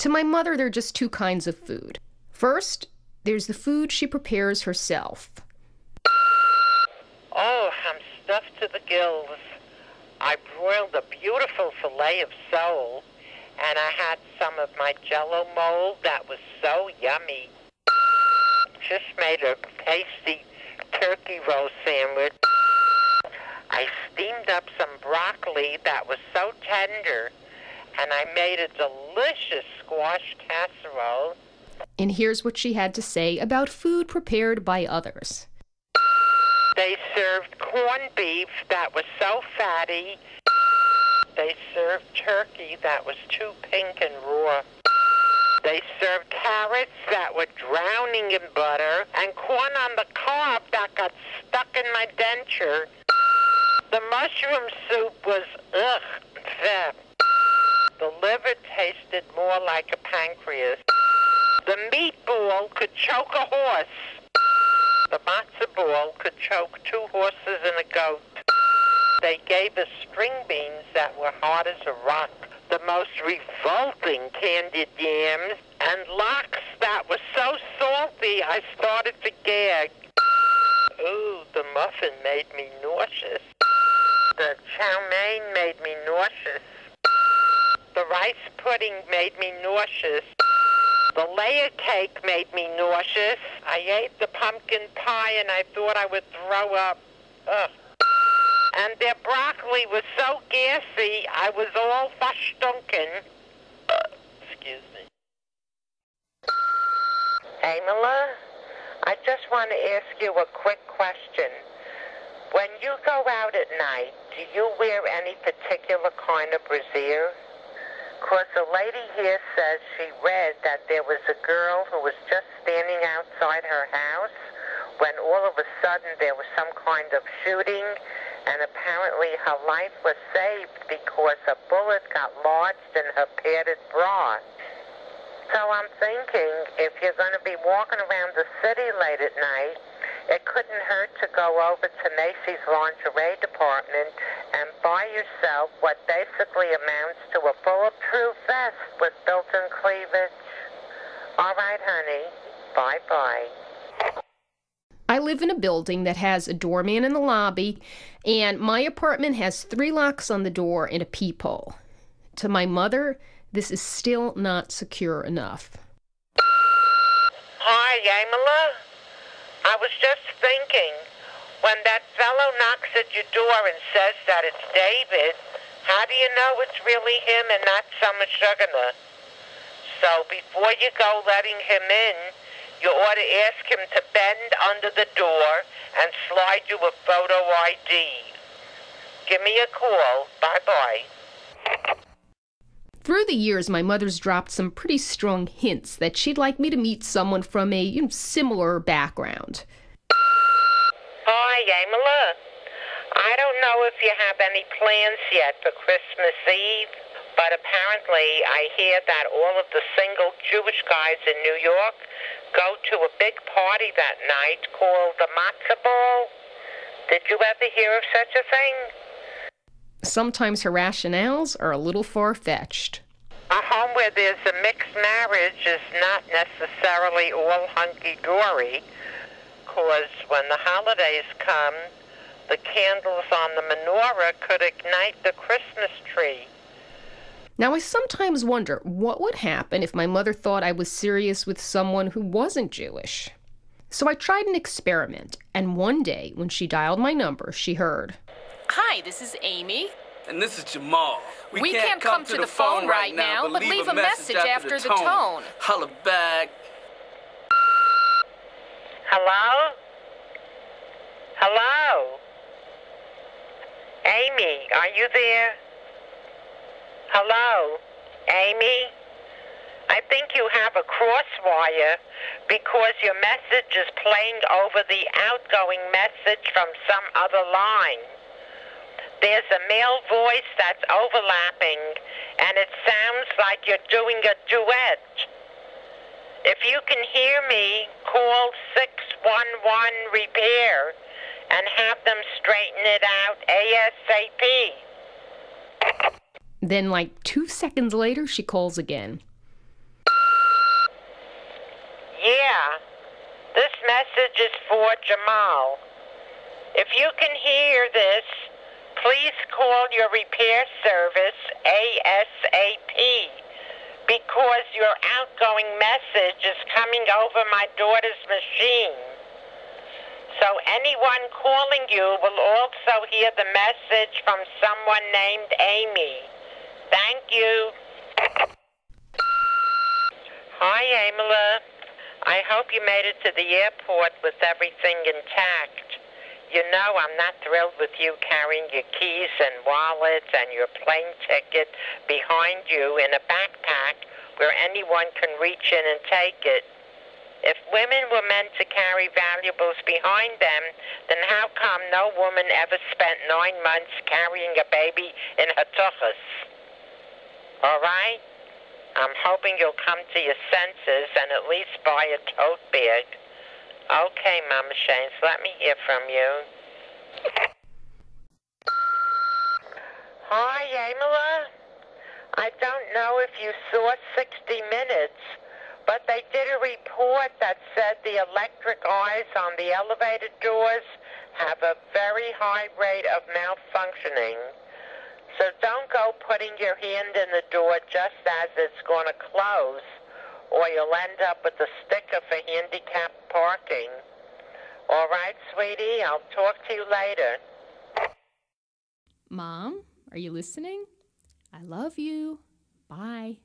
To my mother, there are just two kinds of food. First, there's the food she prepares herself. Oh, I'm stuffed to the gills. I broiled a beautiful fillet of sole, and I had some of my Jell-O mold that was so yummy. Just made a tasty turkey roll sandwich. I steamed up some broccoli that was so tender, and I made a delicious squash casserole. And here's what she had to say about food prepared by others. They served corned beef that was so fatty. They served turkey that was too pink and raw. They served carrots that were drowning in butter and corn on the cob that got stuck in my denture. The mushroom soup was, bleh. The liver tasted more like a pancreas. The meatball could choke a horse. The matzo ball could choke 2 horses and a goat. They gave us string beans that were hard as a rock, the most revolting candied yams, and lox that were so salty I started to gag. Ooh, the muffin made me nauseous. The chow mein made me nauseous. The rice pudding made me nauseous. The layer cake made me nauseous. I ate the pumpkin pie and I thought I would throw up. Ugh. And their broccoli was so gassy, I was all verstunken. Excuse me. Amela, I just want to ask you a quick question. When you go out at night, do you wear any particular kind of brassiere? Because a lady here says she read that there was a girl who was just standing outside her house when all of a sudden there was some kind of shooting, and apparently her life was saved because a bullet got lodged in her padded bra. So I'm thinking, if you're going to be walking around the city late at night, it couldn't hurt to go over to Macy's lingerie department and buy yourself what basically amounts to a bulletproof vest with built-in cleavage. All right, honey. Bye-bye. I live in a building that has a doorman in the lobby, and my apartment has 3 locks on the door and a peephole. To my mother, this is still not secure enough. Hi, Amela. I was just thinking, when that fellow knocks at your door and says that it's David, how do you know it's really him and not some sugarner? So before you go letting him in, you ought to ask him to bend under the door and slide you a photo ID. Give me a call. Bye-bye. Through the years, my mother's dropped some pretty strong hints that she'd like me to meet someone from a similar background. Hi, Amela. I don't know if you have any plans yet for Christmas Eve, but apparently I hear that all of the single Jewish guys in New York go to a big party that night called the matzo ball. Did you ever hear of such a thing? Sometimes her rationales are a little far-fetched. A home where there's a mixed marriage is not necessarily all hunky-dory, because when the holidays come, the candles on the menorah could ignite the Christmas tree. Now, I sometimes wonder what would happen if my mother thought I was serious with someone who wasn't Jewish. So I tried an experiment, and one day, when she dialed my number, she heard, Hi, this is Amy. And this is Jamal. We can't come to the phone right now, but leave a message after the tone. Holla back. Hello? Hello? Amy, are you there? Hello? Amy? I think you have a crosswire because your message is playing over the outgoing message from some other line. There's a male voice that's overlapping, and it sounds like you're doing a duet. If you can hear me, call 611 Repair and have them straighten it out ASAP. Then, like 2 seconds later, she calls again. Yeah, this message is for Jamal. If you can hear this, please call your repair service ASAP because your outgoing message is coming over my daughter's machine. So anyone calling you will also hear the message from someone named Amy. Thank you. Hi, Amela. I hope you made it to the airport with everything intact. You know I'm not thrilled with you carrying your keys and wallets and your plane ticket behind you in a backpack where anyone can reach in and take it. If women were meant to carry valuables behind them, then how come no woman ever spent 9 months carrying a baby in her tuchus? All right? I'm hoping you'll come to your senses and at least buy a tote bag. Okay, Mama Shanes, let me hear from you. Hi, Amela. I don't know if you saw 60 Minutes, but they did a report that said the electric eyes on the elevator doors have a very high rate of malfunctioning. So don't go putting your hand in the door just as it's going to close, or you'll end up with a sticker for handicapped parking. All right, sweetie, I'll talk to you later. Mom, are you listening? I love you. Bye.